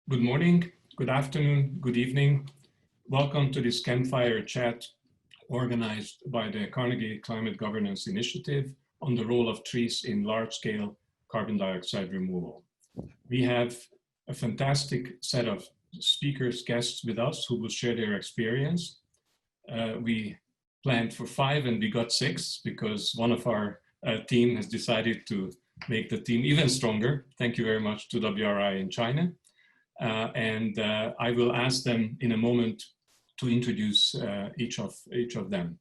Good morning, good afternoon, good evening. Welcome to this campfire chat organized by the Carnegie Climate Governance Initiative on the role of trees in large-scale carbon dioxide removal. We have a fantastic set of speakers, guests with us who will share their experience. We planned for 5 and we got 6 because one of our team has decided to make the team even stronger. Thank you very much to WRI in China. I will ask them in a moment to introduce each of them.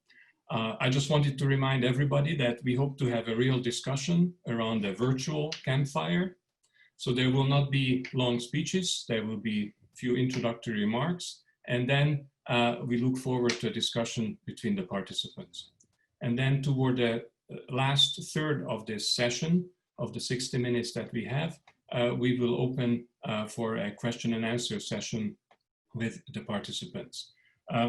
I just wanted to remind everybody that we hope to have a real discussion around a virtual campfire. So there will not be long speeches, there will be a few introductory remarks, and then we look forward to a discussion between the participants. And then toward the last third of this session, of the 60 minutes that we have, we will open for a question and answer session with the participants.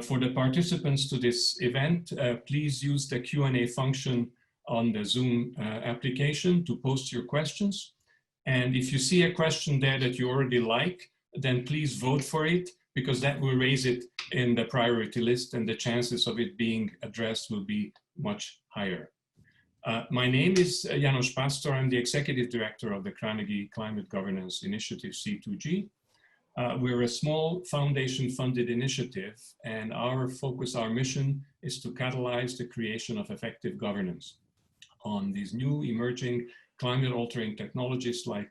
For the participants to this event, please use the Q&A function on the Zoom application to post your questions. And if you see a question there that you already like, then please vote for it, because that will raise it in the priority list and the chances of it being addressed will be much higher. My name is Janos Pasztor. I'm the Executive Director of the Carnegie Climate Governance Initiative, C2G. We're a small foundation-funded initiative, and our focus, our mission, is to catalyze the creation of effective governance on these new emerging climate-altering technologies like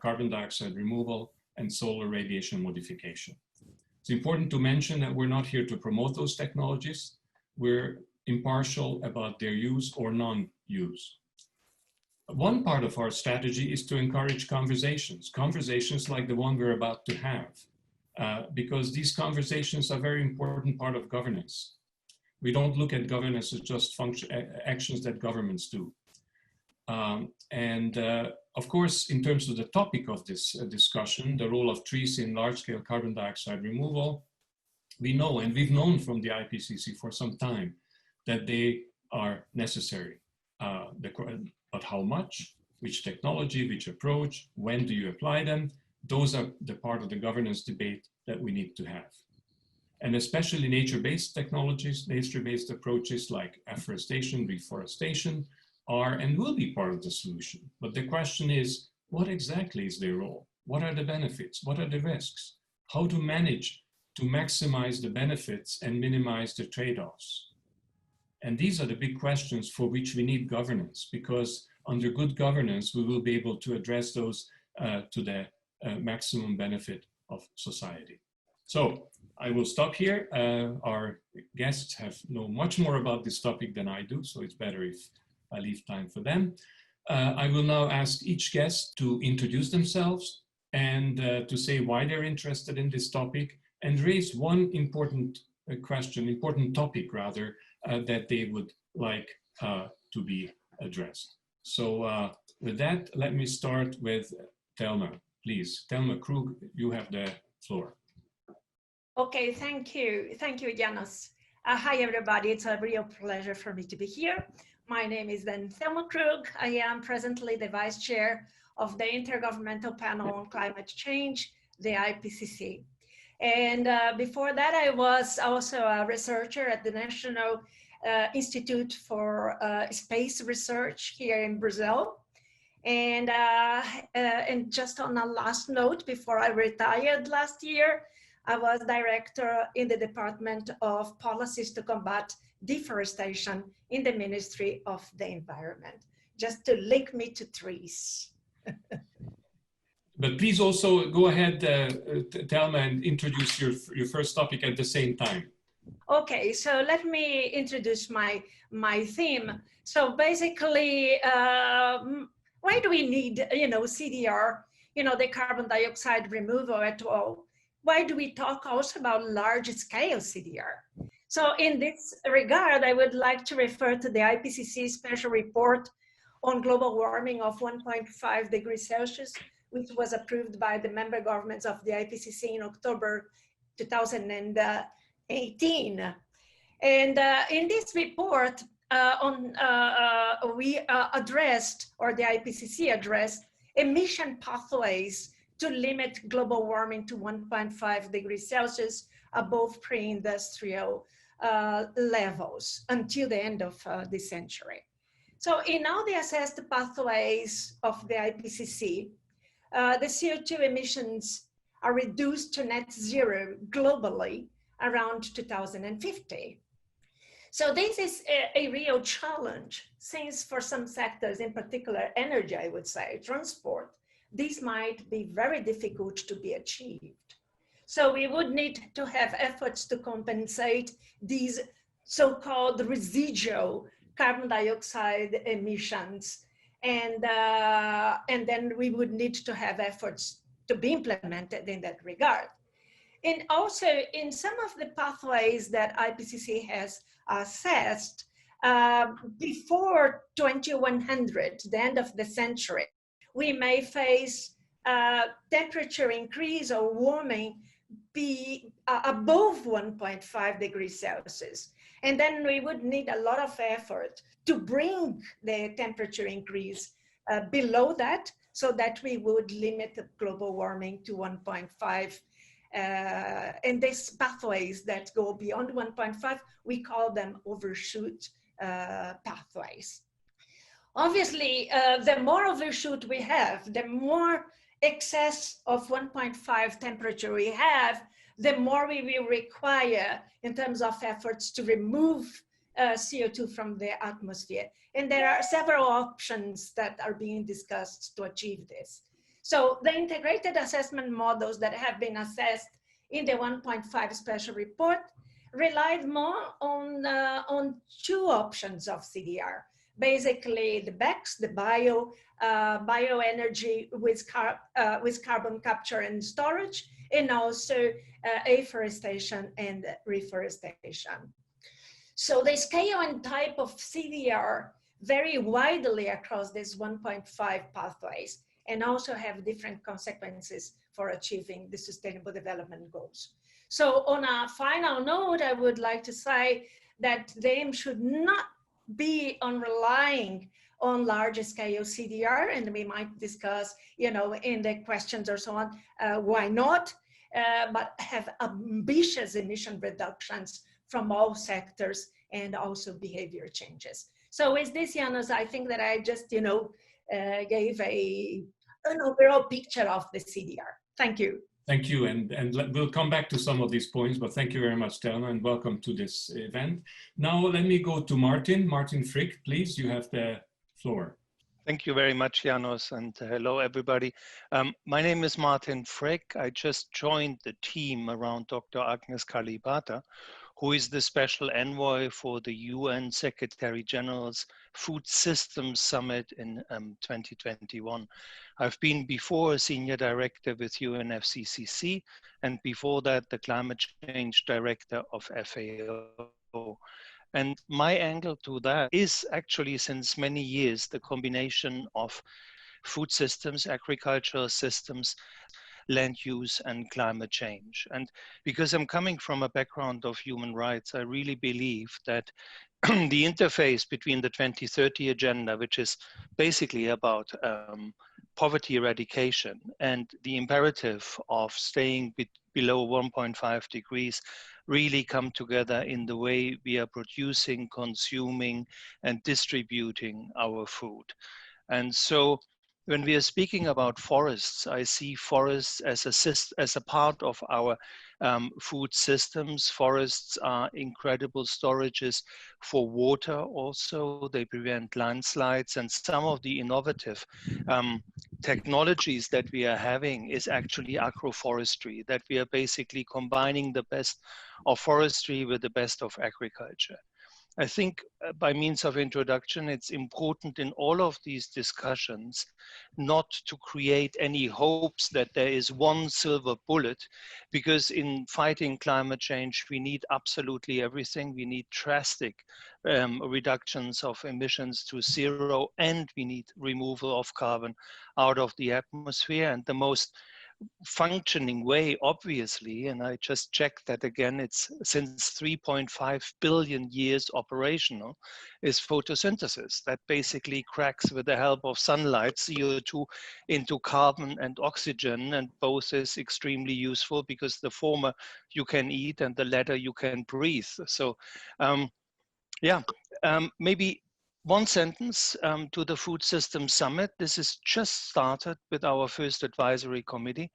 carbon dioxide removal and solar radiation modification. It's important to mention that we're not here to promote those technologies. We're impartial about their use or non-use. One part of our strategy is to encourage conversations like the one we're about to have, because these conversations are a very important part of governance. We don't look at governance as just actions that governments do. Of course, in terms of the topic of this discussion, the role of trees in large-scale carbon dioxide removal, we know, and we've known from the IPCC for some time, that they are necessary. But how much, which technology, which approach, when do you apply them? Those are the part of the governance debate that we need to have. And especially nature-based technologies, nature-based approaches like afforestation, reforestation are and will be part of the solution. But the question is, what exactly is their role? What are the benefits? What are the risks? How to manage to maximize the benefits and minimize the trade-offs? And these are the big questions for which we need governance, because under good governance, we will be able to address those to the maximum benefit of society. So I will stop here. Our guests know much more about this topic than I do, so it's better if I leave time for them. I will now ask each guest to introduce themselves and to say why they're interested in this topic and raise one important topic rather, that they would like to be addressed. So with that, let me start with Thelma, please. Thelma Krug, you have the floor. Okay, thank you. Thank you, Janos. Hi, everybody. It's a real pleasure for me to be here. My name is then Thelma Krug. I am presently the Vice Chair of the Intergovernmental Panel on Climate Change, the IPCC. And before that, I was also a researcher at the National Institute for Space Research here in Brazil. And just on a last note, before I retired last year, I was director in the Department of Policies to Combat Deforestation in the Ministry of the Environment, just to link me to trees. But please also go ahead, Thelma, and introduce your first topic at the same time. Okay, so let me introduce my theme. So basically, why do we need, CDR, the carbon dioxide removal at all? Why do we talk also about large-scale CDR? So in this regard, I would like to refer to the IPCC special report on global warming of 1.5 degrees Celsius, which was approved by the member governments of the IPCC in October 2018. And in this report, we addressed, or the IPCC addressed, emission pathways to limit global warming to 1.5 degrees Celsius above pre-industrial levels until the end of the century. So in all the assessed pathways of the IPCC, the CO2 emissions are reduced to net zero globally around 2050. So this is a real challenge, since for some sectors, in particular energy, I would say, transport, this might be very difficult to be achieved. So we would need to have efforts to compensate these so-called residual carbon dioxide emissions. And then we would need to have efforts to be implemented in that regard. And also in some of the pathways that IPCC has assessed, before 2100, the end of the century, we may face temperature increase or warming be above 1.5 degrees Celsius. And then we would need a lot of effort to bring the temperature increase below that, so that we would limit the global warming to 1.5. And these pathways that go beyond 1.5, we call them overshoot pathways. Obviously, the more overshoot we have, the more excess of 1.5 temperature we have, the more we will require in terms of efforts to remove CO2 from the atmosphere. And there are several options that are being discussed to achieve this. So the integrated assessment models that have been assessed in the 1.5 special report relied more on two options of CDR. Basically the BECCS, the bioenergy with carbon capture and storage, and also afforestation and reforestation. So the scale and type of CDR vary widely across these 1.5 pathways, and also have different consequences for achieving the Sustainable Development Goals. So on a final note, I would like to say that the aim should not be on relying on large scale CDR, and we might discuss, you know, in the questions or so on, why not, but have ambitious emission reductions from all sectors and also behavior changes. So with this, Janos, I think that I just, you know, gave an overall picture of the CDR. Thank you. Thank you, and we'll come back to some of these points, but thank you very much, Thelma, and welcome to this event. Now let me go to Martin Frick, please, you have the floor. Thank you very much, Janos, and hello, everybody. My name is Martin Frick. I just joined the team around Dr. Agnes Kalibata, who is the special envoy for the UN Secretary General's Food Systems Summit in 2021. I've been before a senior director with UNFCCC, and before that, the climate change director of FAO. And my angle to that is actually since many years, the combination of food systems, agricultural systems, land use and climate change. And because I'm coming from a background of human rights, I really believe that the interface between the 2030 agenda, which is basically about poverty eradication, and the imperative of staying below 1.5 degrees really come together in the way we are producing, consuming, and distributing our food. And so when we are speaking about forests, I see forests as a part of our food systems. Forests are incredible storages for water also. They prevent landslides, and some of the innovative technologies that we are having is actually agroforestry, that we are basically combining the best of forestry with the best of agriculture. I think by means of introduction, it's important in all of these discussions not to create any hopes that there is one silver bullet, because in fighting climate change, we need absolutely everything. We need drastic reductions of emissions to zero, and we need removal of carbon out of the atmosphere. And the most functioning way, obviously, and I just checked that again, it's since 3.5 billion years operational, is photosynthesis. That basically cracks with the help of sunlight, CO2 into carbon and oxygen, and both is extremely useful because the former you can eat and the latter you can breathe. So yeah, maybe one sentence to the Food Systems Summit. This is just started with our first advisory committee.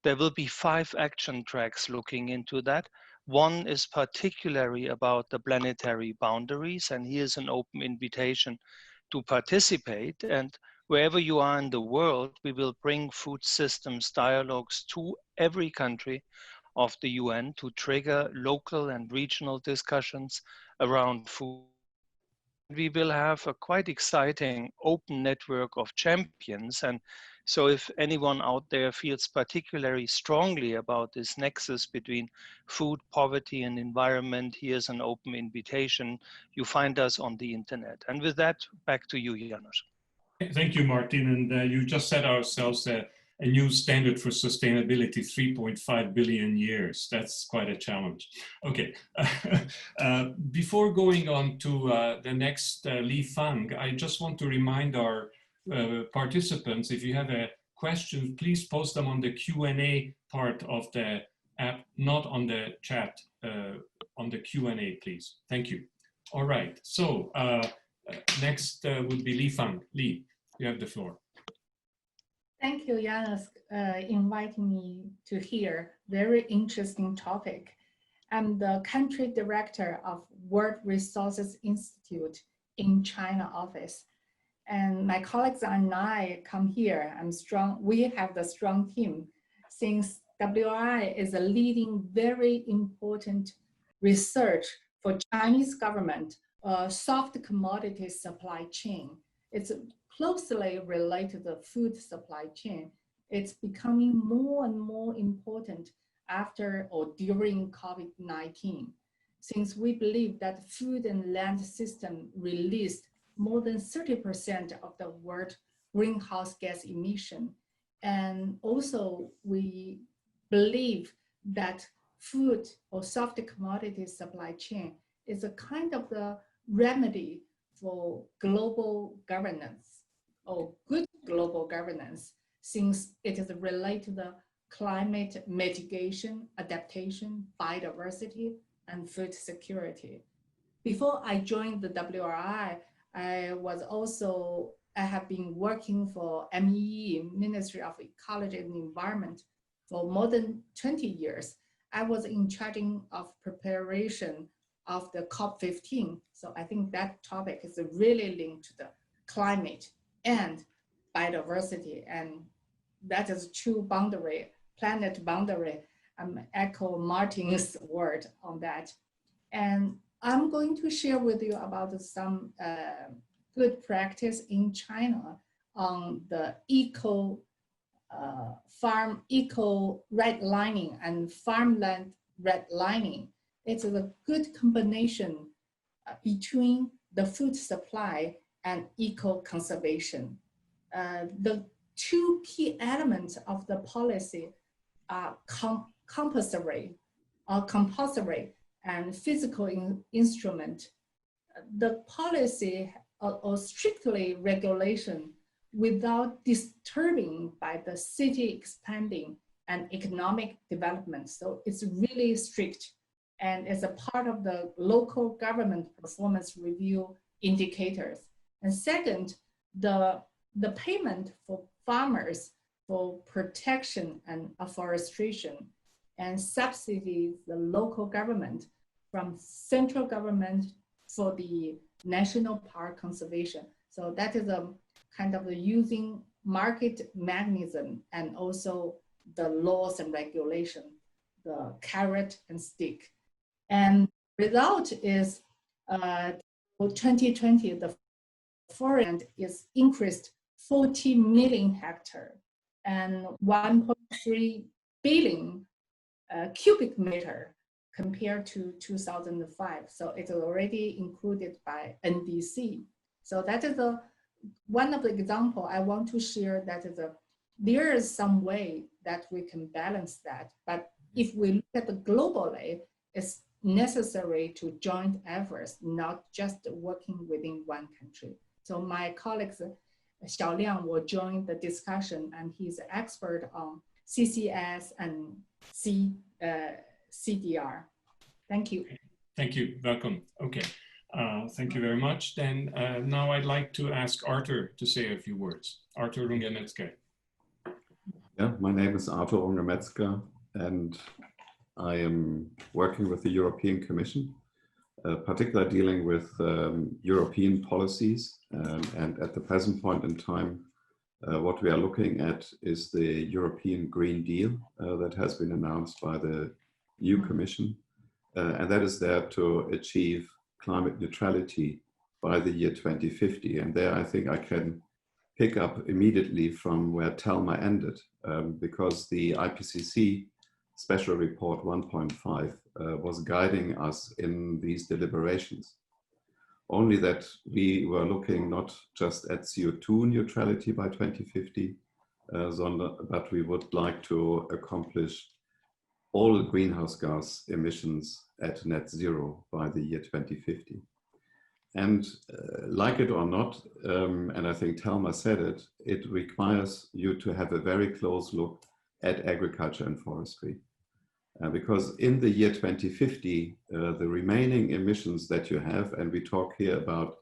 There will be 5 action tracks looking into that. One is particularly about the planetary boundaries, and here's an open invitation to participate. And wherever you are in the world, we will bring food systems dialogues to every country of the UN to trigger local and regional discussions around food. We will have a quite exciting open network of champions. And so if anyone out there feels particularly strongly about this nexus between food, poverty, and environment, here's an open invitation. You find us on the internet. And with that, back to you, Janos. Thank you, Martin. And you just set ourselves a new standard for sustainability, 3.5 billion years. That's quite a challenge. Okay, before going on to the next Li Fang, I just want to remind our participants, if you have a question, please post them on the Q&A part of the app, not on the chat, on the Q&A, please. Thank you. All right, so next would be Li Fang. Li, you have the floor. Thank you, Janos, inviting me to hear very interesting topic. I'm the country director of World Resources Institute in China office. And my colleagues and I come here. We have the strong team since WRI is a leading very important research for Chinese government, soft commodity supply chain. It's closely related to the food supply chain. It's becoming more and more important after or during COVID-19, since we believe that food and land system released more than 30% of the world greenhouse gas emission. And also we believe that food or soft commodity supply chain is a kind of the remedy for global governance or good global governance, since it is related to the climate mitigation, adaptation, biodiversity, and food security. Before I joined the WRI, I have been working for MEE, Ministry of Ecology and Environment, for more than 20 years. I was in charge of preparation of the COP15. So I think that topic is really linked to the climate and biodiversity. And that is true boundary, planet boundary. Echo Martin's word on that. And I'm going to share with you about some good practice in China on the farm eco redlining and farmland redlining. It's a good combination between the food supply and eco-conservation. The two key elements of the policy are compulsory and physical instrument. The policy or strictly regulation without disturbing by the city expanding and economic development. So it's really strict, and it's a part of the local government performance review indicators. And second, the payment for farmers for protection and afforestation and subsidies the local government from central government for the national park conservation. So that is a kind of using market mechanism and also the laws and regulation, the carrot and stick. And result is 2020, the forest is increased 40 million hectares and 1.3 billion cubic meter compared to 2005. So it's already included by NDC. So that is one of the example I want to share. That is there is some way that we can balance that. But if we look at the globally, it's necessary to joint efforts, not just working within one country. So my colleagues, Xiao Liang, will join the discussion, and he's an expert on CCS and CDR. Thank you. Thank you. Welcome. Okay. Thank you very much. Then now I'd like to ask Artur to say a few words. Artur Runge-Metzger. Yeah, my name is Artur Runge-Metzger, and I am working with the European Commission, particularly dealing with European policies. And at the present point in time, what we are looking at is the European Green Deal that has been announced by the EU Commission. And that is there to achieve climate neutrality by the year 2050. And there I think I can pick up immediately from where Thelma ended, because the IPCC Special Report 1.5 was guiding us in these deliberations. Only that we were looking not just at CO2 neutrality by 2050, but we would like to accomplish all greenhouse gas emissions at net zero by the year 2050. And like it or not, and I think Thelma said it, it requires you to have a very close look at agriculture and forestry. Because in the year 2050, the remaining emissions that you have, and we talk here about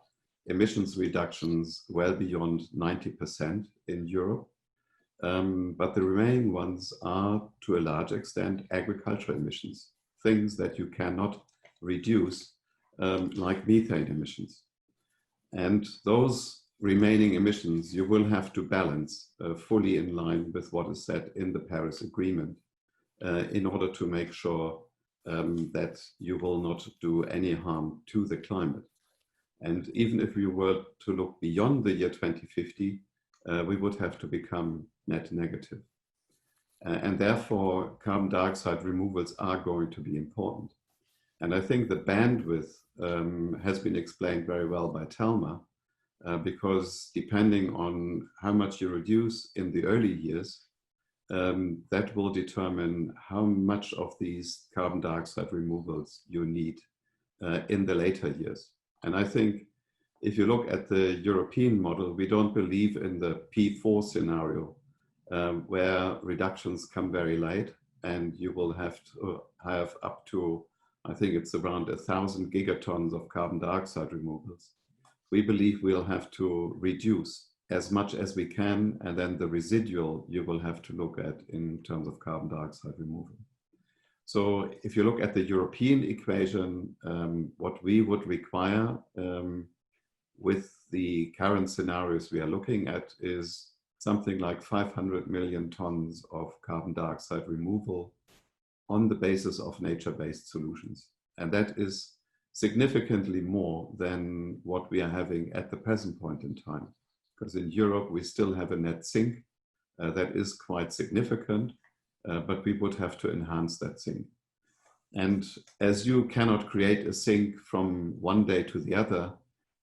emissions reductions well beyond 90% in Europe, but the remaining ones are to a large extent agricultural emissions, things that you cannot reduce, like methane emissions. And those remaining emissions you will have to balance fully in line with what is said in the Paris Agreement in order to make sure that you will not do any harm to the climate. And even if we were to look beyond the year 2050, we would have to become net negative. And therefore, carbon dioxide removals are going to be important. And I think the bandwidth has been explained very well by Thelma, because depending on how much you reduce in the early years, that will determine how much of these carbon dioxide removals you need in the later years. And I think if you look at the European model, we don't believe in the P4 scenario, where reductions come very late and you will have to have up to, I think it's around 1,000 gigatons of carbon dioxide removals. We believe we'll have to reduce as much as we can, and then the residual you will have to look at in terms of carbon dioxide removal. So if you look at the European equation, what we would require with the current scenarios we are looking at is something like 500 million tons of carbon dioxide removal on the basis of nature-based solutions. And that is significantly more than what we are having at the present point in time. Because in Europe, we still have a net sink that is quite significant, but we would have to enhance that sink. And as you cannot create a sink from one day to the other,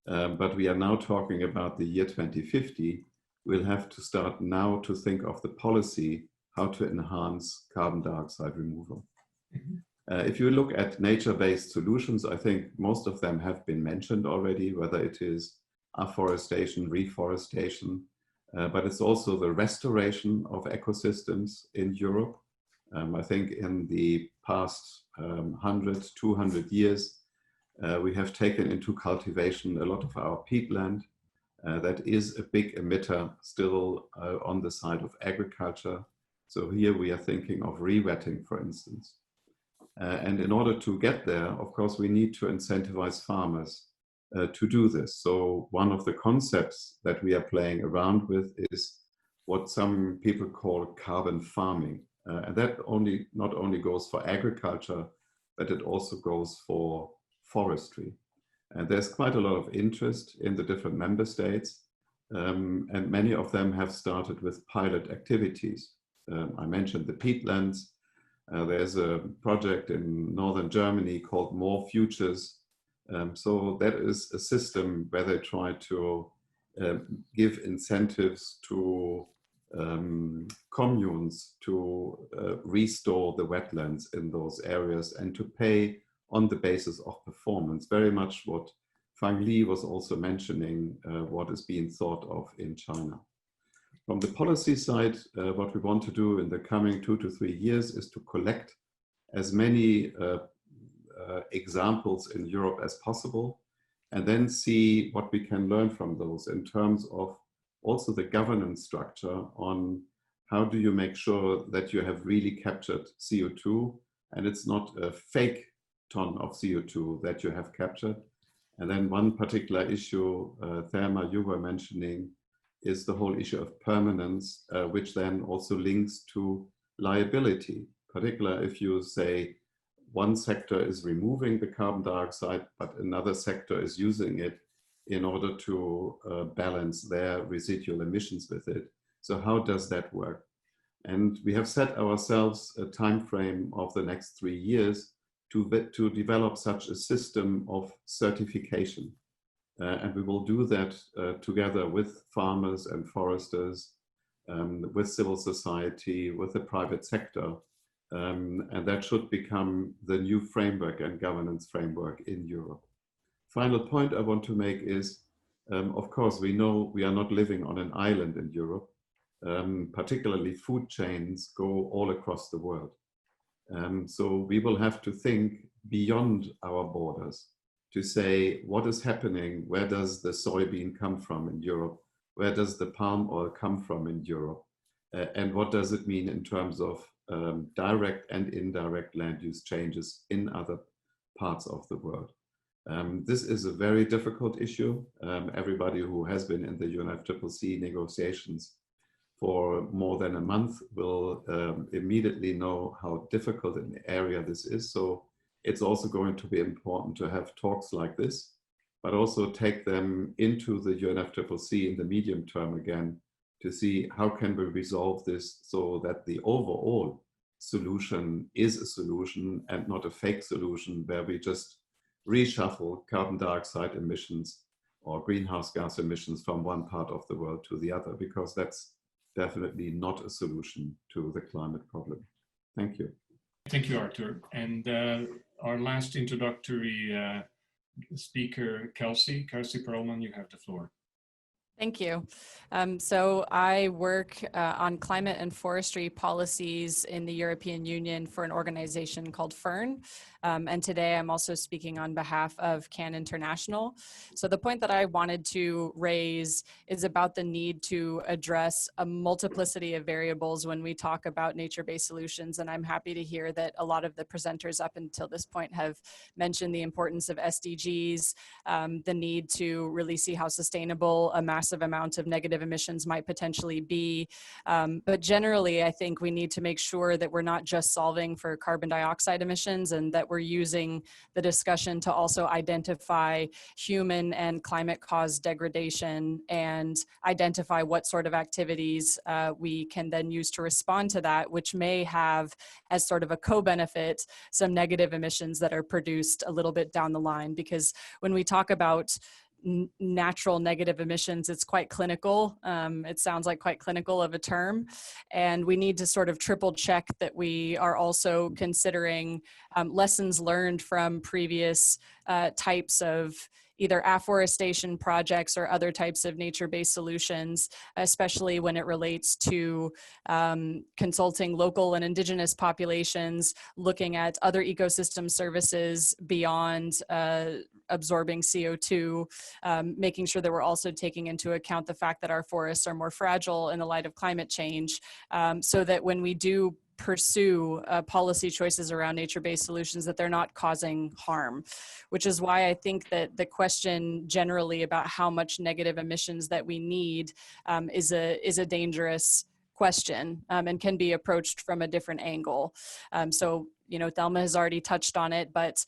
but we are now talking about the year 2050, we'll have to start now to think of the policy, how to enhance carbon dioxide removal. Mm-hmm. If you look at nature-based solutions, I think most of them have been mentioned already, whether it is afforestation, reforestation, but it's also the restoration of ecosystems in Europe. I think in the past 100, 200 years, we have taken into cultivation a lot of our peatland. That is a big emitter still on the side of agriculture. So here we are thinking of re-wetting, for instance. And in order to get there, of course, we need to incentivize farmers to do this. So one of the concepts that we are playing around with is what some people call carbon farming. And that not only goes for agriculture, but it also goes for forestry. And there's quite a lot of interest in the different member states. And many of them have started with pilot activities. I mentioned the peatlands. There's a project in northern Germany called More Futures. So that is a system where they try to give incentives to communes to restore the wetlands in those areas and to pay on the basis of performance, very much what Fang Li was also mentioning, what is being thought of in China. From the policy side, what we want to do in the coming 2 to 3 years is to collect as many examples in Europe as possible, and then see what we can learn from those in terms of also the governance structure on how do you make sure that you have really captured CO2 and it's not a fake ton of CO2 that you have captured. And then one particular issue, Thelma, you were mentioning, is the whole issue of permanence, which then also links to liability, particularly if you say one sector is removing the carbon dioxide, but another sector is using it in order to balance their residual emissions with it. So how does that work? And we have set ourselves a time frame of the next 3 years to develop such a system of certification. And we will do that together with farmers and foresters, with civil society, with the private sector. And that should become the new framework and governance framework in Europe. Final point I want to make is, of course, we know we are not living on an island in Europe. Particularly food chains go all across the world. So we will have to think beyond our borders to say what is happening, where does the soybean come from in Europe, where does the palm oil come from in Europe, and what does it mean in terms of direct and indirect land use changes in other parts of the world. This is a very difficult issue. Everybody who has been in the UNFCCC negotiations for more than a month will immediately know how difficult an area this is. So it's also going to be important to have talks like this, but also take them into the UNFCCC in the medium term again to see how can we resolve this so that the overall solution is a solution and not a fake solution where we just reshuffle carbon dioxide emissions or greenhouse gas emissions from one part of the world to the other, because that's definitely not a solution to the climate problem. Thank you. Thank you, Artur. And our last introductory speaker, Kelsey Perlman, you have the floor. Thank you. So I work on climate and forestry policies in the European Union for an organization called Fern. And today I'm also speaking on behalf of CAN International. So the point that I wanted to raise is about the need to address a multiplicity of variables when we talk about nature-based solutions. And I'm happy to hear that a lot of the presenters up until this point have mentioned the importance of SDGs, the need to really see how sustainable a massive amount of negative emissions might potentially be. But generally, I think we need to make sure that we're not just solving for carbon dioxide emissions and that we're using the discussion to also identify human and climate-caused degradation and identify what sort of activities we can then use to respond to that, which may have as sort of a co-benefit some negative emissions that are produced a little bit down the line. Because when we talk about natural negative emissions, it's quite clinical. It sounds like quite clinical of a term. And we need to sort of triple check that we are also considering lessons learned from previous types of either afforestation projects or other types of nature-based solutions, especially when it relates to consulting local and indigenous populations, looking at other ecosystem services beyond absorbing CO2, making sure that we're also taking into account the fact that our forests are more fragile in the light of climate change, so that when we do pursue policy choices around nature-based solutions, that they're not causing harm, which is why I think that the question generally about how much negative emissions that we need is a dangerous question and can be approached from a different angle. So you know, Thelma has already touched on it, but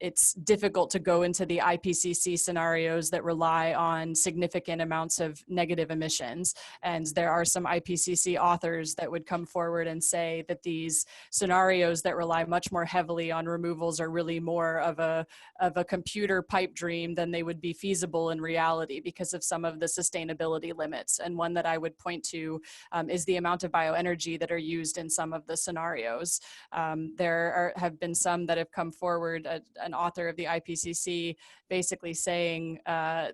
it's difficult to go into the IPCC scenarios that rely on significant amounts of negative emissions. And there are some IPCC authors that would come forward and say that these scenarios that rely much more heavily on removals are really more of a computer pipe dream than they would be feasible in reality because of some of the sustainability limits. And one that I would point to is the amount of bioenergy that are used in some of the scenarios. Have been some that have come forward, an author of the IPCC basically saying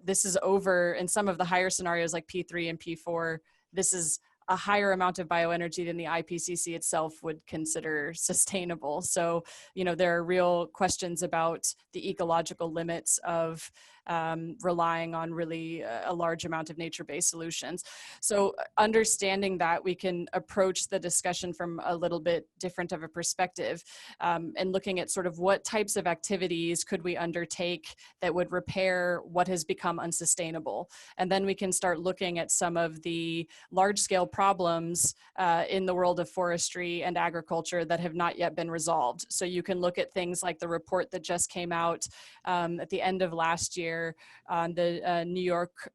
this is over in some of the higher scenarios like P3 and P4, this is a higher amount of bioenergy than the IPCC itself would consider sustainable. So, you know, there are real questions about the ecological limits of relying on really a large amount of nature-based solutions. So understanding that, we can approach the discussion from a little bit different of a perspective and looking at sort of what types of activities could we undertake that would repair what has become unsustainable. And then we can start looking at some of the large-scale problems in the world of forestry and agriculture that have not yet been resolved. So you can look at things like the report that just came out at the end of last year on the New York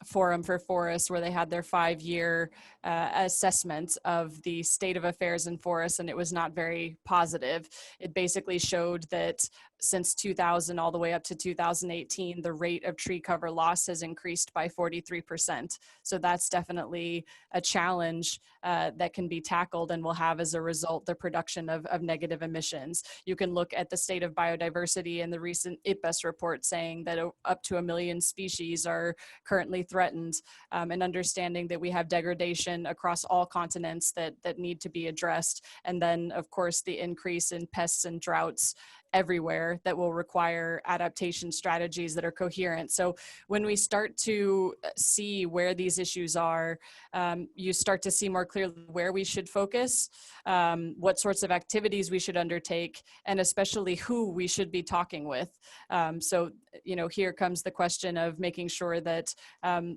Forum for Forests, where they had their 5-year assessment of the state of affairs in forests, and it was not very positive. It basically showed that since 2000 all the way up to 2018, the rate of tree cover loss has increased by 43%. So that's definitely a challenge that can be tackled and will have as a result the production of negative emissions. You can look at the state of biodiversity in the recent IPBES report saying that up to 1 million species are currently threatened, and understanding that we have degradation across all continents that need to be addressed. And then, of course, the increase in pests and droughts everywhere that will require adaptation strategies that are coherent. So when we start to see where these issues are, you start to see more clearly where we should focus, what sorts of activities we should undertake, and especially who we should be talking with. So, you know, here comes the question of making sure that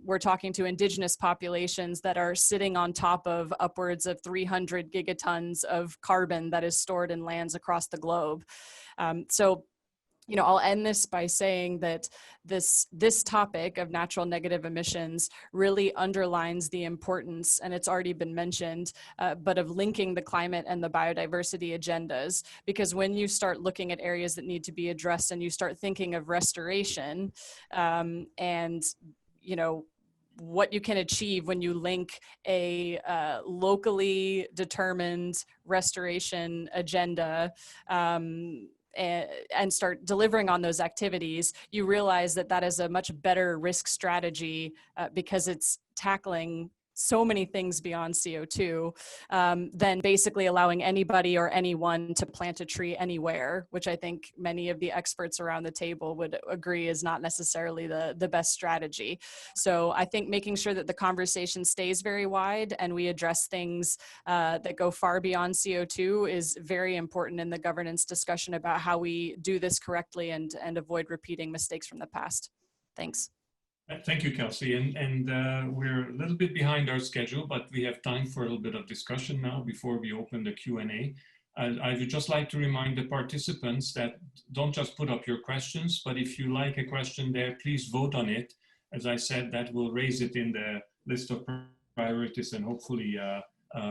we're talking to indigenous populations that are sitting on top of upwards of 300 gigatons of carbon that is stored in lands across the globe. So, you know, I'll end this by saying that this topic of natural negative emissions really underlines the importance, and it's already been mentioned, but of linking the climate and the biodiversity agendas. Because when you start looking at areas that need to be addressed and you start thinking of restoration and, you know, what you can achieve when you link a locally determined restoration agenda and start delivering on those activities, you realize that that is a much better risk strategy because it's tackling so many things beyond CO2 than basically allowing anybody or anyone to plant a tree anywhere, which I think many of the experts around the table would agree is not necessarily the best strategy. So I think making sure that the conversation stays very wide and we address things that go far beyond CO2 is very important in the governance discussion about how we do this correctly and avoid repeating mistakes from the past. Thanks. Thank you, Kelsey. And we're a little bit behind our schedule, but we have time for a little bit of discussion now before we open the Q&A. I would just like to remind the participants that don't just put up your questions, but if you like a question there, please vote on it. As I said, that will raise it in the list of priorities and hopefully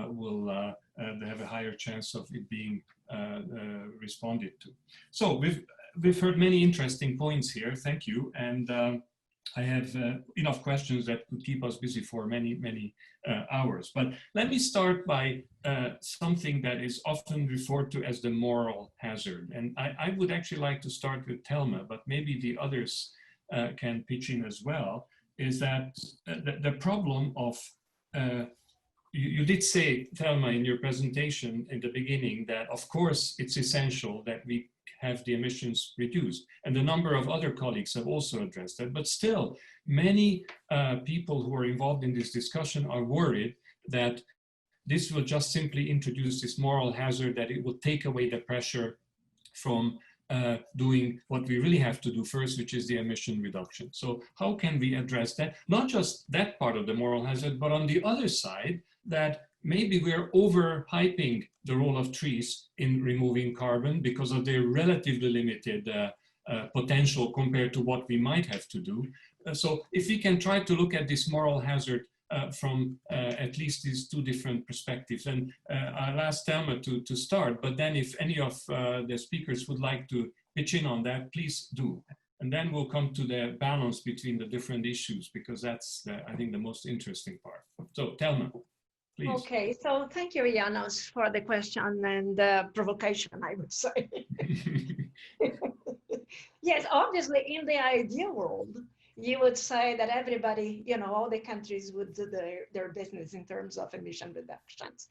will have a higher chance of it being responded to. So we've heard many interesting points here. Thank you. And I have enough questions that could keep us busy for many, many hours. But let me start by something that is often referred to as the moral hazard. And I would actually like to start with Thelma, but maybe the others can pitch in as well, is that the problem of, you did say, Thelma, in your presentation in the beginning that, of course, it's essential that we have the emissions reduced. And a number of other colleagues have also addressed that. But still, many people who are involved in this discussion are worried that this will just simply introduce this moral hazard, that it will take away the pressure from doing what we really have to do first, which is the emission reduction. So how can we address that? Not just that part of the moral hazard, but on the other side, that maybe we're overhyping the role of trees in removing carbon because of their relatively limited potential compared to what we might have to do. So if we can try to look at this moral hazard from at least these two different perspectives. And I'll ask Thelma to start, but then if any of the speakers would like to pitch in on that, please do. And then we'll come to the balance between the different issues, because that's, I think, the most interesting part. So Thelma, please. Okay, so thank you, Janos, for the question and the provocation, I would say. Yes, obviously, in the ideal world, you would say that everybody, you know, all the countries would do their business in terms of emission reductions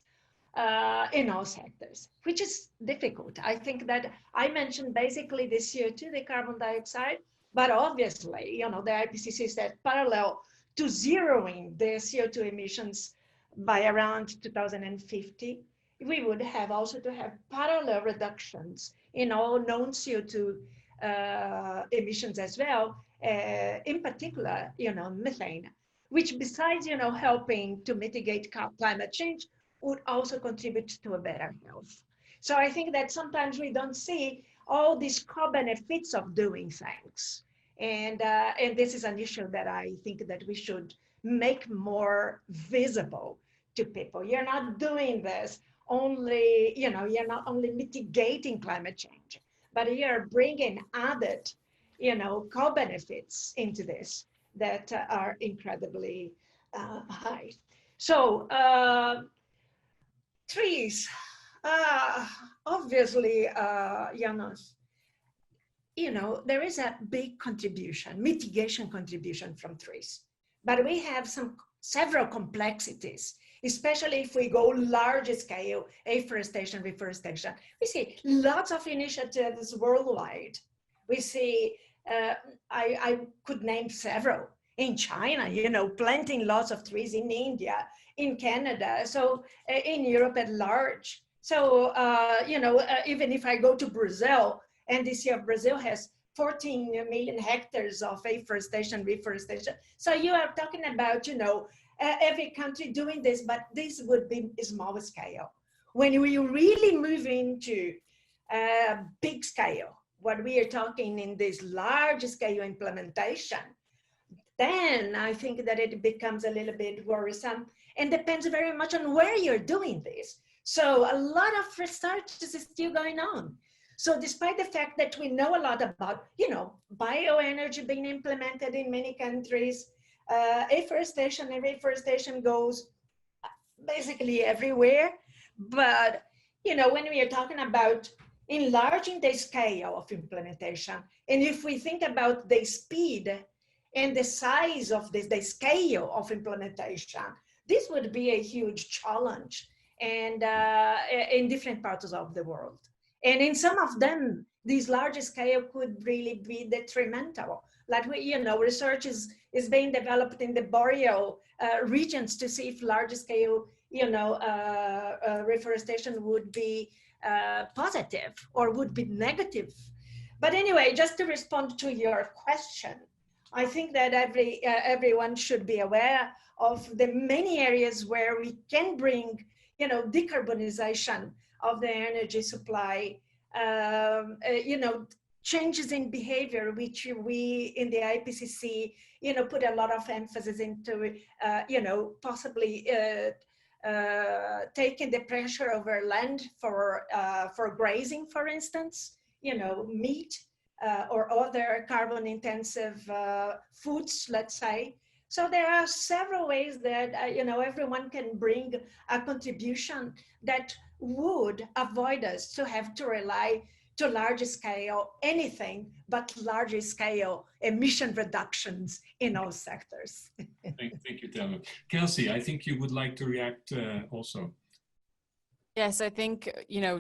in all sectors, which is difficult. I think that I mentioned basically the CO2, the carbon dioxide, but obviously, you know, the IPCC said parallel to zeroing the CO2 emissions by around 2050, we would have also to have parallel reductions in all known CO2 emissions as well, in particular, you know, methane, which besides, you know, helping to mitigate climate change, would also contribute to a better health. So I think that sometimes we don't see all these co-benefits of doing things. And this is an issue that I think that we should make more visible to people. You're not doing this only, you know, you're not only mitigating climate change, but you're bringing added, you know, co-benefits into this that are incredibly high. So trees, obviously, Janos, you know, there is a big contribution, mitigation contribution from trees, but we have several complexities, especially if we go large scale, afforestation, reforestation. We see lots of initiatives worldwide. We see, I could name several. In China, you know, planting lots of trees, in India, in Canada, so in Europe at large. So, you know, even if I go to Brazil, and this year Brazil has 14 million hectares of afforestation, reforestation. So you are talking about, you know, every country doing this, but this would be small scale. When we really move into big scale, what we are talking in this large scale implementation, then I think that it becomes a little bit worrisome and depends very much on where you're doing this. So a lot of research is still going on. So despite the fact that we know a lot about, you know, bioenergy being implemented in many countries, afforestation and reforestation goes basically everywhere. But, you know, when we are talking about enlarging the scale of implementation, and if we think about the speed and the size of this, the scale of implementation, this would be a huge challenge and in different parts of the world. And in some of them, these large scale could really be detrimental. Like, you know, research is being developed in the boreal regions to see if large scale, you know, reforestation would be positive or would be negative. But anyway, just to respond to your question, I think that everyone should be aware of the many areas where we can bring, you know, decarbonization of the energy supply, you know, changes in behavior, which we in the IPCC, you know, put a lot of emphasis into, you know, possibly taking the pressure over land for grazing, for instance, you know, meat or other carbon intensive foods, let's say. So there are several ways that, you know, everyone can bring a contribution that would avoid us to have to rely to large scale anything but large scale emission reductions in all sectors. Thank you, Thelma. Kelsey, I think you would like to react also. Yes, I think,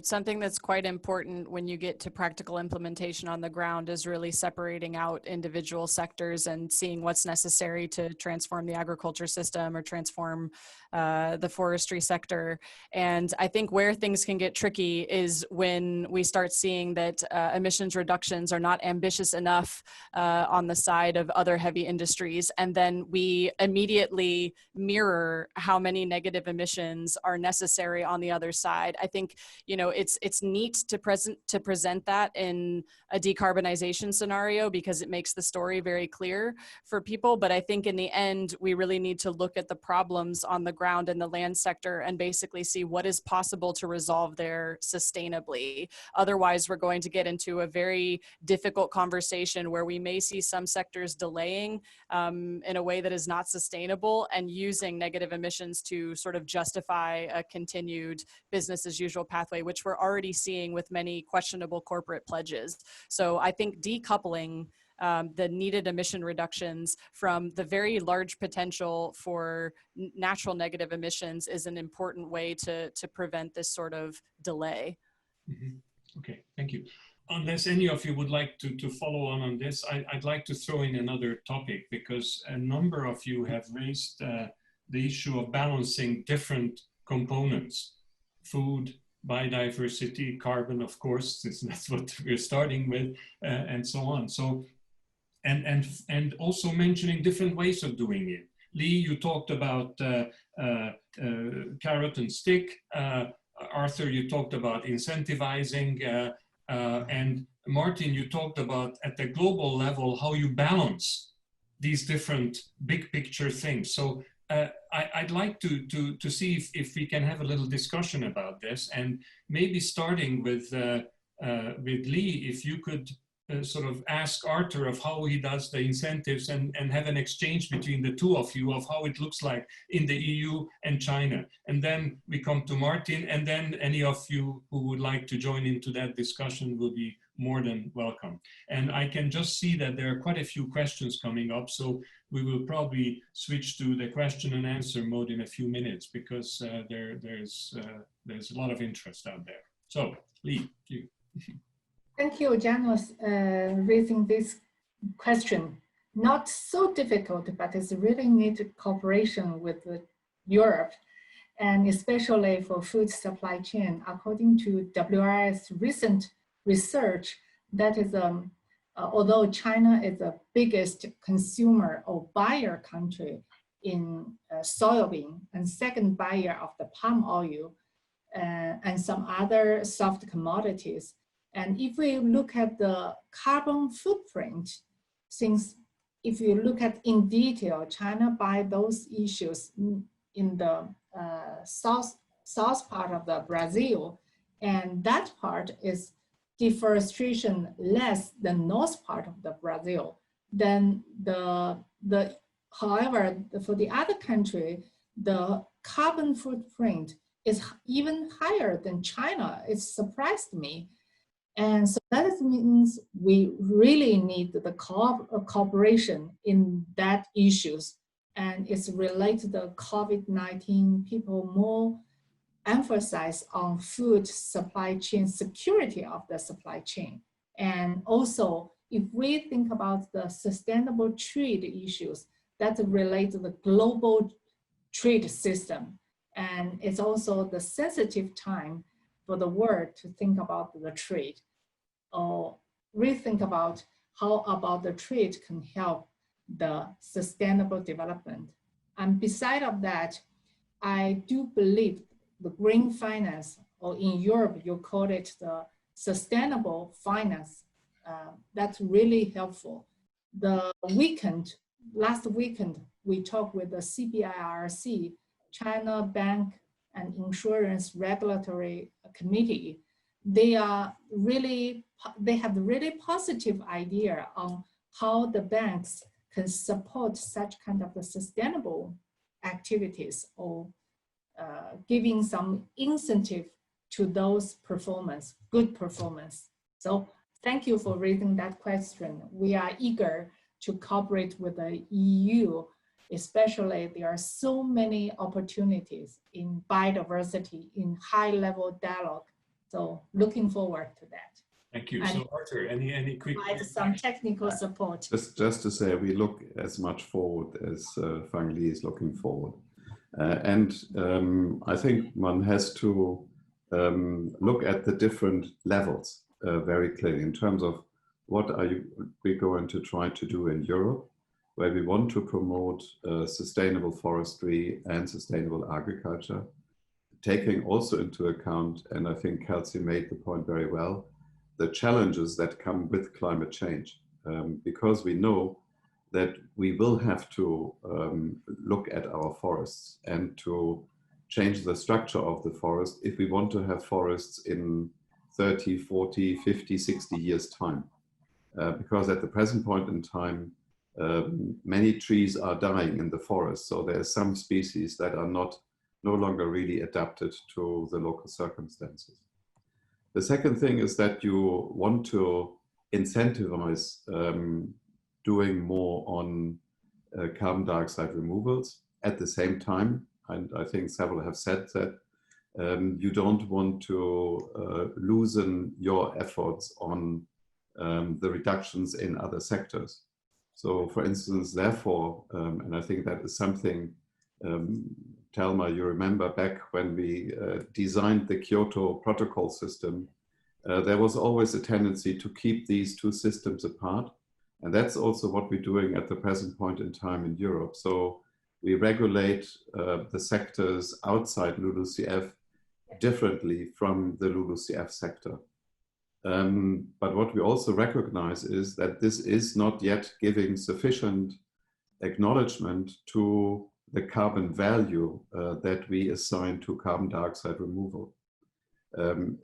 something that's quite important when you get to practical implementation on the ground is really separating out individual sectors and seeing what's necessary to transform the agriculture system or transform the forestry sector. And I think where things can get tricky is when we start seeing that emissions reductions are not ambitious enough on the side of other heavy industries. And then we immediately mirror how many negative emissions are necessary on the other side. I think, it's neat to present that in a decarbonization scenario because it makes the story very clear for people. But I think in the end, we really need to look at the problems on the ground in the land sector and basically see what is possible to resolve there sustainably. Otherwise, we're going to get into a very difficult conversation where we may see some sectors delaying in a way that is not sustainable and using negative emissions to sort of justify a continued business as usual pathway, which we're already seeing with many questionable corporate pledges. So I think decoupling the needed emission reductions from the very large potential for natural negative emissions is an important way to prevent this sort of delay. Mm-hmm. Okay, thank you. Unless any of you would like to follow on this, I'd like to throw in another topic because a number of you have raised the issue of balancing different components: food, biodiversity, carbon, of course, since that's what we're starting with, and so on. So, and also mentioning different ways of doing it. Lee, you talked about carrot and stick. Arthur, you talked about incentivizing. And Martin, you talked about at the global level how you balance these different big picture things. So I'd like to see if we can have a little discussion about this, and maybe starting with Lee, if you could sort of ask Artur of how he does the incentives and have an exchange between the two of you of how it looks like in the EU and China. And then we come to Martin, and then any of you who would like to join into that discussion will be more than welcome. And I can just see that there are quite a few questions coming up, so we will probably switch to the question and answer mode in a few minutes because there's a lot of interest out there. So Lee, you. Thank you, Janos, raising this question. Not so difficult, but it's really need cooperation with Europe, and especially for food supply chain. According to WRI's recent research, that is, although China is the biggest consumer or buyer country in soybean and second buyer of the palm oil and some other soft commodities. And if we look at the carbon footprint, since if you look at in detail, China buy those issues in the south part of the Brazil, and that part is deforestation less than north part of the Brazil. Then however, for the other country, the carbon footprint is even higher than China. It surprised me. And so that means we really need the cooperation in that issues. And it's related to COVID-19, people more emphasize on food supply chain, security of the supply chain. And also, if we think about the sustainable trade issues, that relate to the global trade system. And it's also the sensitive time for the world to think about the trade or rethink about how about the trade can help the sustainable development. And beside of that, I do believe the green finance, or in Europe, you call it the sustainable finance, that's really helpful. Last weekend, we talked with the CBIRC, China Bank and Insurance Regulatory Committee. They have really positive idea on how the banks can support such kind of the sustainable activities or giving some incentive to those good performance. So thank you for raising that question. We are eager to cooperate with the EU especially there are so many opportunities in biodiversity, in high-level dialogue. So looking forward to that. Thank you. And so Artur, any quick provide some technical support. Just to say, we look as much forward as Fang Li is looking forward. I think one has to look at the different levels very clearly in terms of what are we going to try to do in Europe, where we want to promote sustainable forestry and sustainable agriculture, taking also into account, and I think Kelsey made the point very well, the challenges that come with climate change, because we know that we will have to look at our forests and to change the structure of the forest if we want to have forests in 30, 40, 50, 60 years time. Because at the present point in time, many trees are dying in the forest. So there are some species that are no longer really adapted to the local circumstances. The second thing is that you want to incentivize doing more on carbon dioxide removals. At the same time, and I think several have said that, you don't want to loosen your efforts on the reductions in other sectors. So for instance, therefore, and I think that is something, Thelma, you remember back when we designed the Kyoto Protocol system, there was always a tendency to keep these two systems apart. And that's also what we're doing at the present point in time in Europe. So we regulate the sectors outside LULUCF differently from the LULUCF sector. But what we also recognize is that this is not yet giving sufficient acknowledgement to the carbon value that we assign to carbon dioxide removal.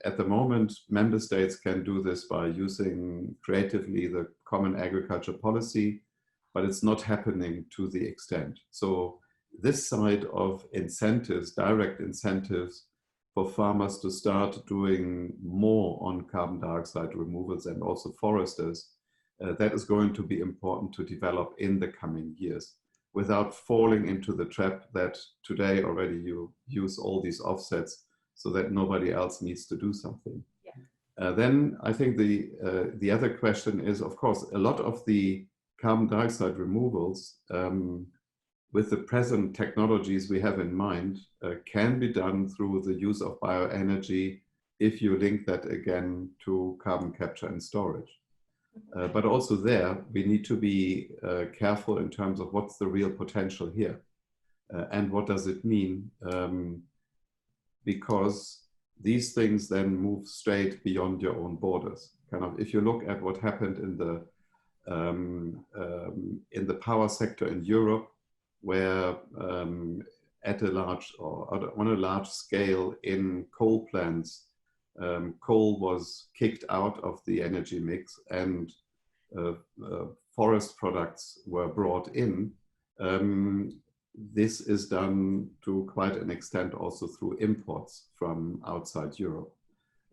At the moment, member states can do this by using creatively the common agriculture policy, but it's not happening to the extent. So this side of incentives, direct incentives for farmers to start doing more on carbon dioxide removals and also foresters, that is going to be important to develop in the coming years without falling into the trap that today already you use all these offsets so that nobody else needs to do something. Yeah. Then I think the other question is, of course, a lot of the carbon dioxide removals with the present technologies we have in mind can be done through the use of bioenergy if you link that again to carbon capture and storage. But also there, we need to be careful in terms of what's the real potential here and what does it mean, because these things then move straight beyond your own borders. Kind of, if you look at what happened in the power sector in Europe, where at a large or on a large scale in coal plants, coal was kicked out of the energy mix and forest products were brought in. This is done to quite an extent also through imports from outside Europe.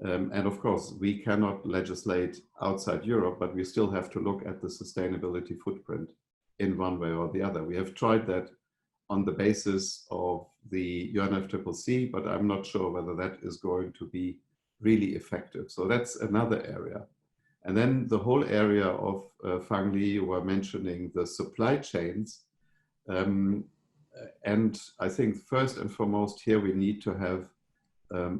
And of course, we cannot legislate outside Europe, but we still have to look at the sustainability footprint in one way or the other. We have tried that on the basis of the UNFCCC, but I'm not sure whether that is going to be really effective. So that's another area. And then the whole area of Fang Li, you were mentioning the supply chains. And I think first and foremost here, we need to have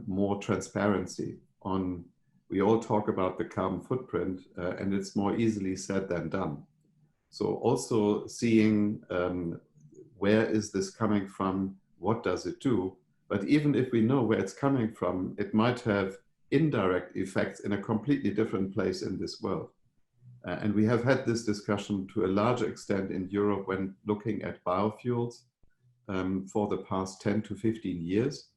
more transparency on, we all talk about the carbon footprint and it's more easily said than done. So also seeing where is this coming from, what does it do? But even if we know where it's coming from, it might have indirect effects in a completely different place in this world. And we have had this discussion to a larger extent in Europe when looking at biofuels for the past 10 to 15 years,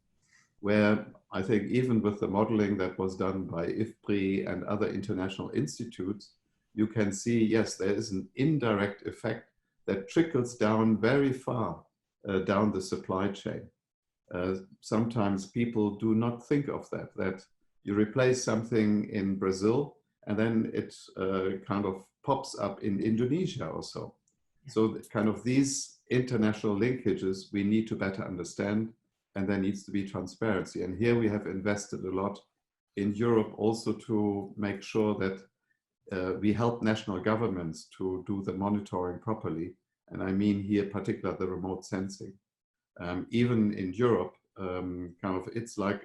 where I think even with the modeling that was done by IFPRI and other international institutes, you can see, yes, there is an indirect effect that trickles down very far down the supply chain. Sometimes people do not think of that you replace something in Brazil and then it kind of pops up in Indonesia or so. So kind of these international linkages we need to better understand, and there needs to be transparency. And here we have invested a lot in Europe also to make sure that we help national governments to do the monitoring properly. And I mean here particularly the remote sensing. Even in Europe, it's like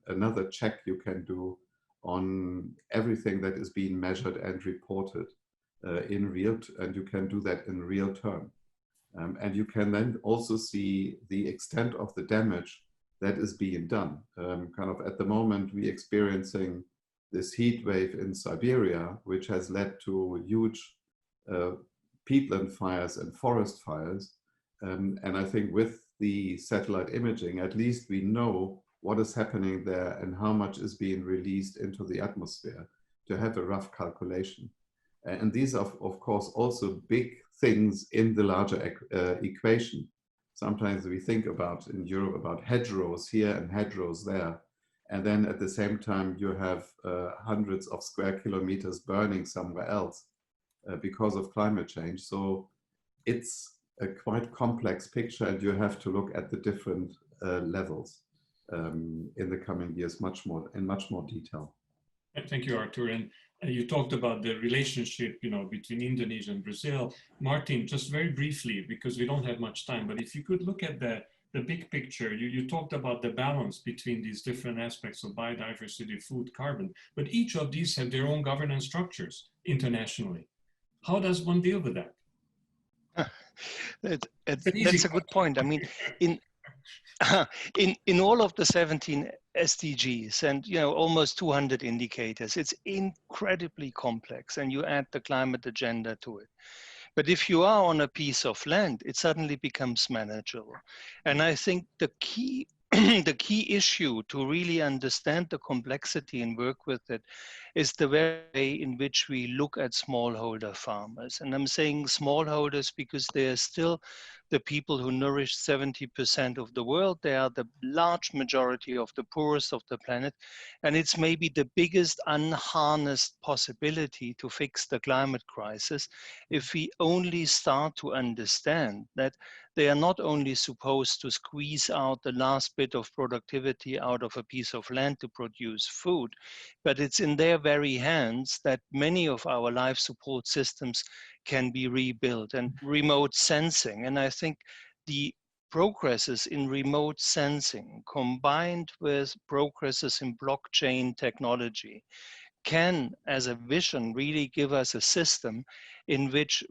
another check you can do on everything that is being measured and reported and you can do that in real term. And you can then also see the extent of the damage that is being done. At the moment, we're experiencing this heat wave in Siberia, which has led to huge peatland fires and forest fires. And I think with the satellite imaging, at least we know what is happening there and how much is being released into the atmosphere to have a rough calculation. And these are, of course, also big things in the larger equation. Sometimes we think about in Europe about hedgerows here and hedgerows there. And then at the same time, you have hundreds of square kilometers burning somewhere else because of climate change. So it's a quite complex picture, and you have to look at the different levels in the coming years in much more detail. Thank you, Artur. And you talked about the relationship, between Indonesia and Brazil. Martin, just very briefly, because we don't have much time, but if you could look at the big picture, you talked about the balance between these different aspects of biodiversity, food, carbon, but each of these have their own governance structures internationally. How does one deal with that? That's a good point. I mean, in all of the 17 SDGs and almost 200 indicators, it's incredibly complex, and you add the climate agenda to it. But if you are on a piece of land, it suddenly becomes manageable. And I think the key the key issue to really understand the complexity and work with it is the way in which we look at smallholder farmers. And I'm saying smallholders because they are still the people who nourish 70% of the world. They are the large majority of the poorest of the planet. And it's maybe the biggest unharnessed possibility to fix the climate crisis if we only start to understand that they are not only supposed to squeeze out the last bit of productivity out of a piece of land to produce food, but it's in their very hands that many of our life support systems can be rebuilt. And remote sensing, and I think the progresses in remote sensing combined with progresses in blockchain technology can, as a vision, really give us a system in which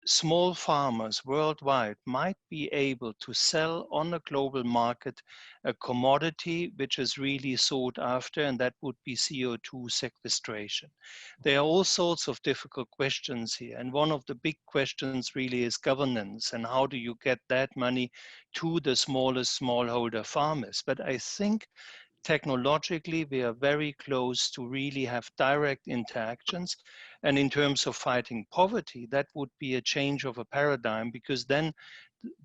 small farmers worldwide might be able to sell on a global market a commodity which is really sought after, and that would be CO2 sequestration. There are all sorts of difficult questions here, and one of the big questions really is governance, and how do you get that money to the smallest smallholder farmers? But I think technologically, we are very close to really have direct interactions. And in terms of fighting poverty, that would be a change of a paradigm, because then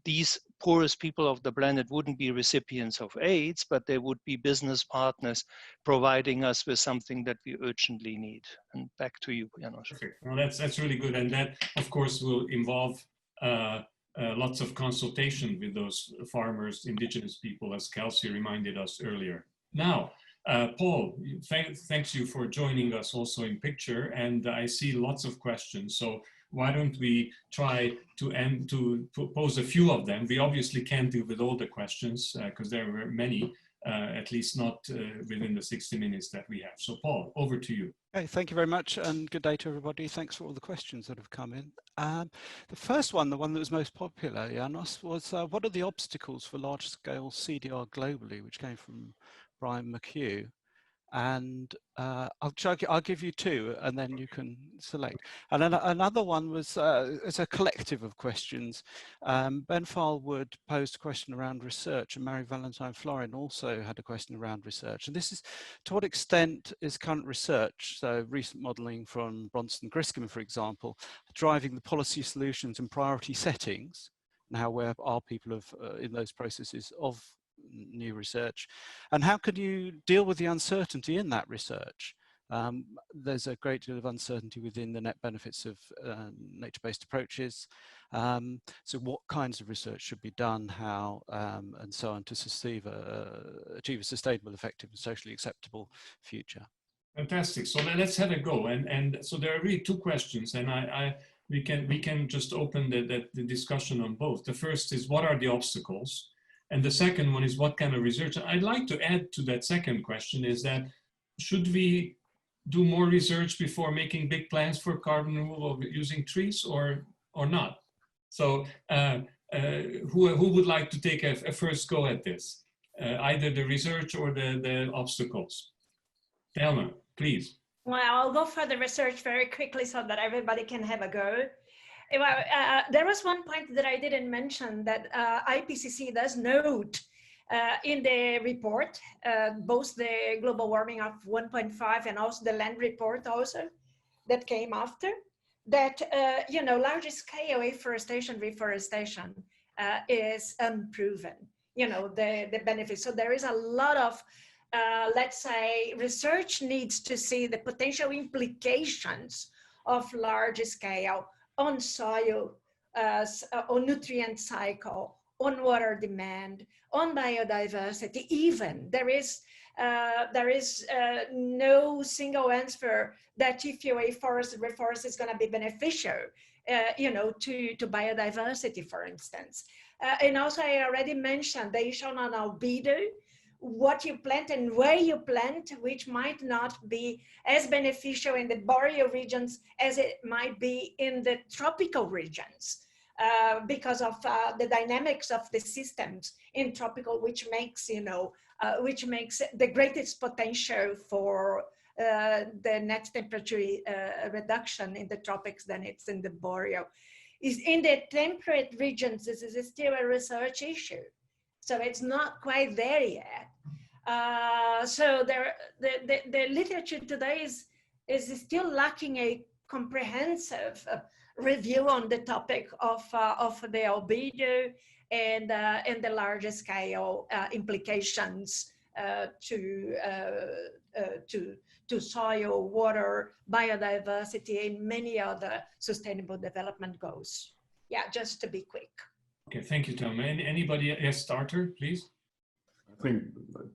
these poorest people of the planet wouldn't be recipients of aids, but they would be business partners providing us with something that we urgently need. And back to you, Janos. Perfect. Well, that's really good. And that, of course, will involve lots of consultation with those farmers, indigenous people, as Kelsey reminded us earlier. Now, Paul, thanks you for joining us also in picture, and I see lots of questions. So why don't we try to pose a few of them? We obviously can't deal with all the questions because there were many, at least not within the 60 minutes that we have. So Paul, over to you. Okay, thank you very much, and good day to everybody. Thanks for all the questions that have come in. The first one, the one that was most popular, Janos, was what are the obstacles for large-scale CDR globally, which came from Brian McHugh. And I'll give you two, and then you can select. And then another one was it's a collective of questions. Ben Farwood posed a question around research, and Mary Valentine Florin also had a question around research. And this is, to what extent is current research, so recent modelling from Bronson Griscom, for example, driving the policy solutions and priority settings? And how aware are people of in those processes of new research, and how can you deal with the uncertainty in that research? There's a great deal of uncertainty within the net benefits of nature-based approaches. So what kinds of research should be done, how, and so on to achieve a sustainable, effective, and socially acceptable future? Fantastic. So let's have a go. And so there are really two questions, and we can just open the discussion on both. The first is, what are the obstacles? And the second one is, what kind of research? I'd like to add to that second question is that, should we do more research before making big plans for carbon removal using trees, or not? So who would like to take a first go at this? Either the research or the obstacles? Thelma, please. Well, I'll go for the research very quickly so that everybody can have a go. There was one point that I didn't mention, that IPCC does note in the report, both the global warming of 1.5 and also the land report also that came after, that large scale afforestation, reforestation is unproven, the benefits. So there is a lot of let's say research needs to see the potential implications of large scale on soil, on nutrient cycle, on water demand, on biodiversity. Even there is no single answer that if you reforest is going to be beneficial, to biodiversity, for instance. And also, I already mentioned the issue on albedo, what you plant and where you plant, which might not be as beneficial in the boreal regions as it might be in the tropical regions, because of the dynamics of the systems in tropical, which makes the greatest potential for the net temperature reduction in the tropics than it's in the boreal. Is in the temperate regions, this is still a research issue. So it's not quite there yet. So the literature today is still lacking a comprehensive review on the topic of the albedo and the larger scale implications to soil, water, biodiversity, and many other sustainable development goals. Yeah, just to be quick. Okay, thank you, Thelma. Anybody? Yes, Artur, please. I think,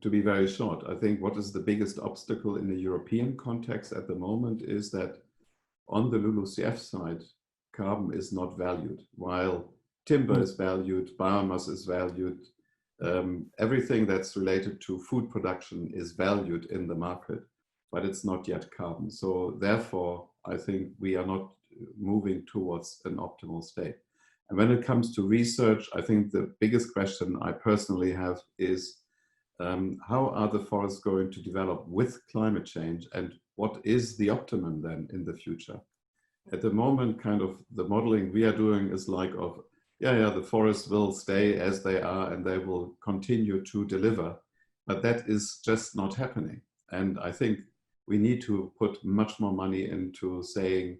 to be very short, I think what is the biggest obstacle in the European context at the moment is that on the LULUCF side, carbon is not valued, while timber is valued, biomass is valued, everything that's related to food production is valued in the market, but it's not yet carbon. So therefore, I think we are not moving towards an optimal state. And when it comes to research, I think the biggest question I personally have is, how are the forests going to develop with climate change, and what is the optimum then in the future? At the moment, kind of the modeling we are doing is like of, the forests will stay as they are and they will continue to deliver, but that is just not happening. And I think we need to put much more money into saying,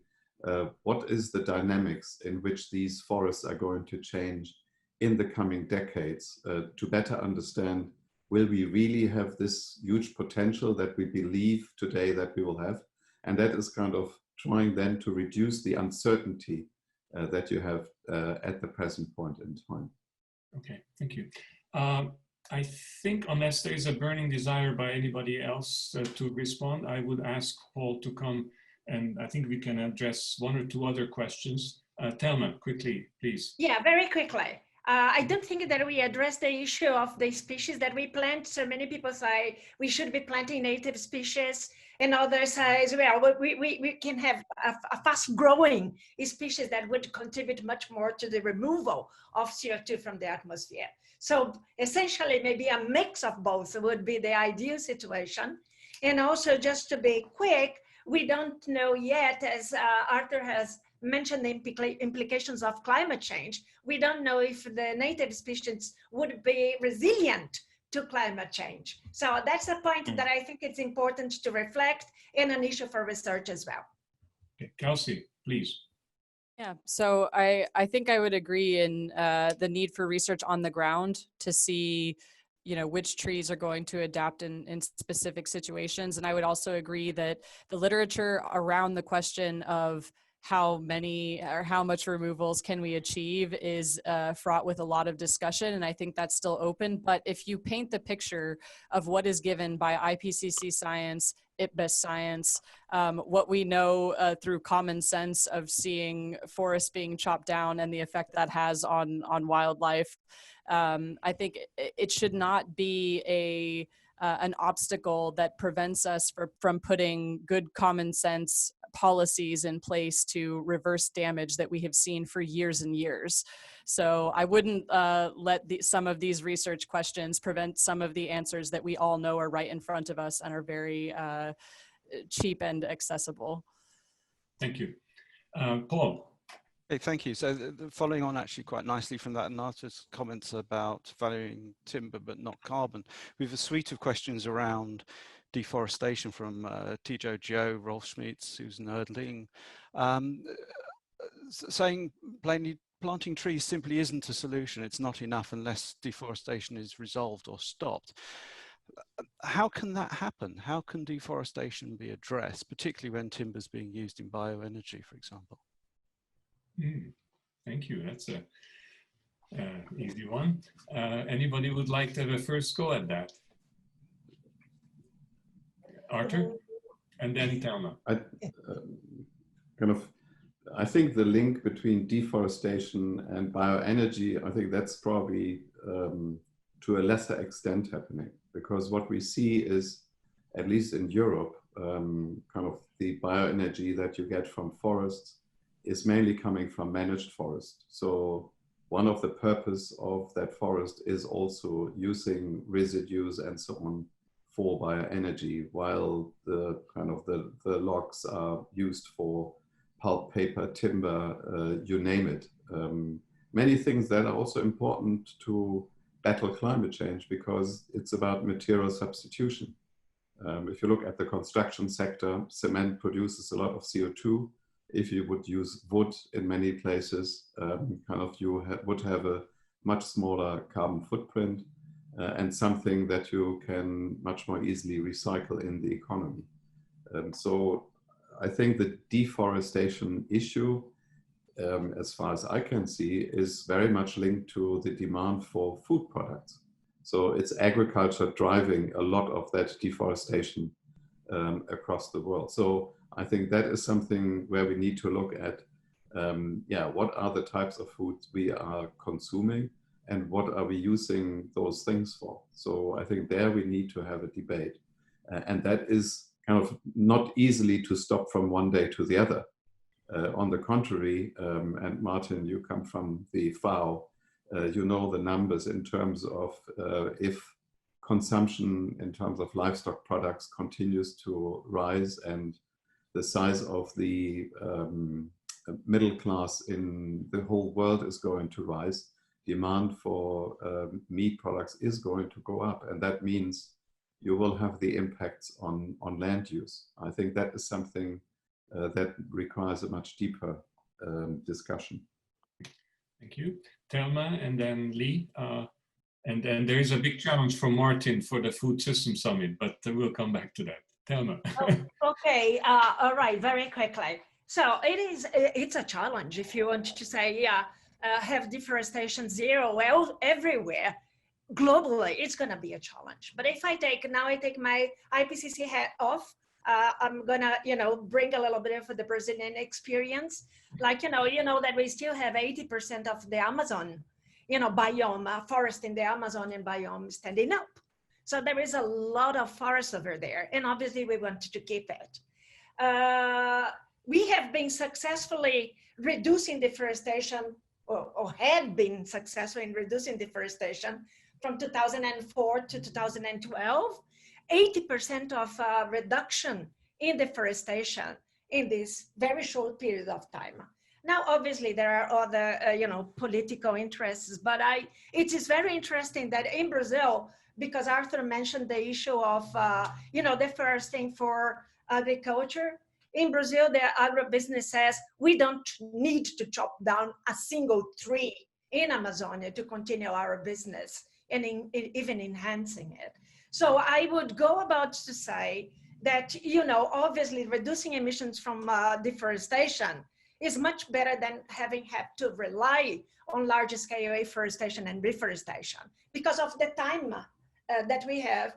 what is the dynamics in which these forests are going to change in the coming decades, to better understand, will we really have this huge potential that we believe today that we will have? And that is kind of trying then to reduce the uncertainty that you have at the present point in time. Okay, thank you. I think unless there is a burning desire by anybody else to respond, I would ask Paul to come, and I think we can address one or two other questions. Thelma, quickly, please. Yeah, very quickly. I don't think that we address the issue of the species that we plant. So many people say we should be planting native species, and others say, well, we can have a fast growing species that would contribute much more to the removal of CO2 from the atmosphere. So essentially, maybe a mix of both would be the ideal situation. And also, just to be quick, we don't know yet, as Artur has mentioned, the implications of climate change. We don't know if the native species would be resilient to climate change. So that's a point that I think it's important to reflect, and an issue for research as well. Okay, Kelsey, please. Yeah, so I think I would agree in the need for research on the ground to see, which trees are going to adapt in specific situations. And I would also agree that the literature around the question of how many or how much removals can we achieve is fraught with a lot of discussion, and I think that's still open. But if you paint the picture of what is given by IPCC science, IPBES science, what we know through common sense of seeing forests being chopped down and the effect that has on wildlife, I think it should not be an obstacle that prevents us from putting good common sense policies in place to reverse damage that we have seen for years and years. So I wouldn't let some of these research questions prevent some of the answers that we all know are right in front of us and are very cheap and accessible. Thank you. Paul. Hey, thank you. So following on actually quite nicely from that and Artur's comments about valuing timber but not carbon, we have a suite of questions around deforestation from Tijo Joe, Rolf Schmitz, Susan Erdling, saying plainly planting trees simply isn't a solution. It's not enough unless deforestation is resolved or stopped. How can that happen? how can deforestation be addressed, particularly when timber is being used in bioenergy, for example? Thank you. That's a easy one. Anybody would like to have a first go at that? Artur, and then Thelma. I think the link between deforestation and bioenergy, I think that's probably to a lesser extent happening, because what we see is, at least in Europe, kind of the bioenergy that you get from forests is mainly coming from managed forest. So one of the purpose of that forest is also using residues and so on for bioenergy, while the kind of the logs are used for pulp, paper, timber, you name it. Many things that are also important to battle climate change, because it's about material substitution. If you look at the construction sector, cement produces a lot of CO2. If you would use wood in many places, kind of you would have a much smaller carbon footprint and something that you can much more easily recycle in the economy. So I think the deforestation issue, as far as I can see, is very much linked to the demand for food products. So it's agriculture driving a lot of that deforestation across the world. So I think that is something where we need to look at, what are the types of foods we are consuming and what are we using those things for? So I think there we need to have a debate. And that is kind of not easily to stop from one day to the other. On the contrary, and Martin, you come from the FAO, you know the numbers in terms of if consumption in terms of livestock products continues to rise and the size of the middle class in the whole world is going to rise, demand for meat products is going to go up. And that means you will have the impacts on land use. I think that is something that requires a much deeper discussion. Thank you. Thelma, and then Lee. And then there is a big challenge from Martin for the Food System Summit, but we'll come back to that. Thelma. Okay, all right, very quickly. So it's a challenge if you want to say, have deforestation zero everywhere. Globally, it's going to be a challenge. But if I take my IPCC hat off, I'm gonna, bring a little bit of the Brazilian experience. Like, you know that we still have 80% of the Amazon, biome, forest in the Amazonian biome standing up. So there is a lot of forest over there, and obviously we wanted to keep it. We have been successfully reducing deforestation, or had been successful in reducing deforestation from 2004 to 2012. 80% of reduction in deforestation in this very short period of time. Now, obviously, there are other, political interests, but it is very interesting that in Brazil, because Artur mentioned the issue of, deforestation for agriculture. In Brazil, the agribusiness says we don't need to chop down a single tree in Amazonia to continue our business. and even enhancing it. So I would go about to say that, you know, obviously reducing emissions from deforestation is much better than having had to rely on large scale afforestation and reforestation because of the time that we have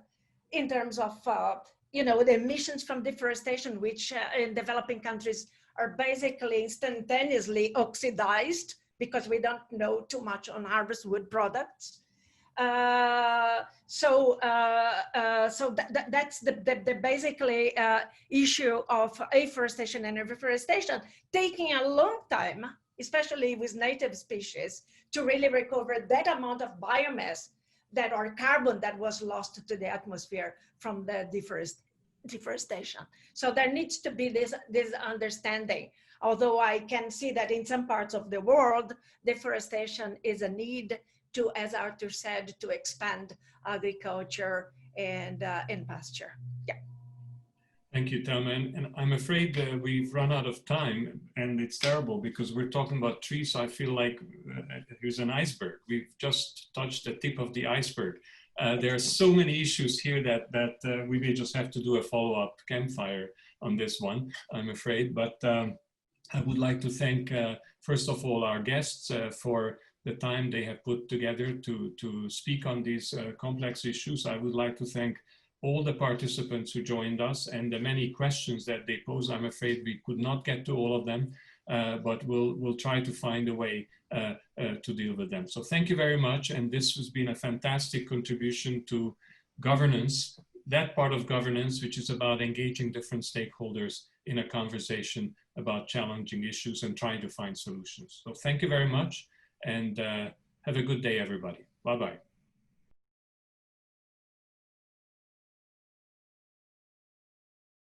in terms of, you know, the emissions from deforestation, which in developing countries are basically instantaneously oxidized because we don't know too much on harvest wood products. So that's the basically issue of afforestation and reforestation, taking a long time, especially with native species, to really recover that amount of biomass that or carbon that was lost to the atmosphere from the deforestation. So there needs to be this understanding. Although I can see that in some parts of the world, deforestation is a need to, as Artur said, to expand agriculture and pasture. Yeah. Thank you, Thelma. And I'm afraid that we've run out of time, and it's terrible because we're talking about trees. I feel like here's an iceberg. We've just touched the tip of the iceberg. There are so many issues here that we may just have to do a follow-up campfire on this one, I'm afraid. But I would like to thank, first of all, our guests for the time they have put together to speak on these complex issues. I would like to thank all the participants who joined us and the many questions that they posed. I'm afraid we could not get to all of them, but we'll try to find a way to deal with them. So thank you very much. And this has been a fantastic contribution to governance, that part of governance, which is about engaging different stakeholders in a conversation about challenging issues and trying to find solutions. So thank you very much. And have a good day, everybody. Bye-bye.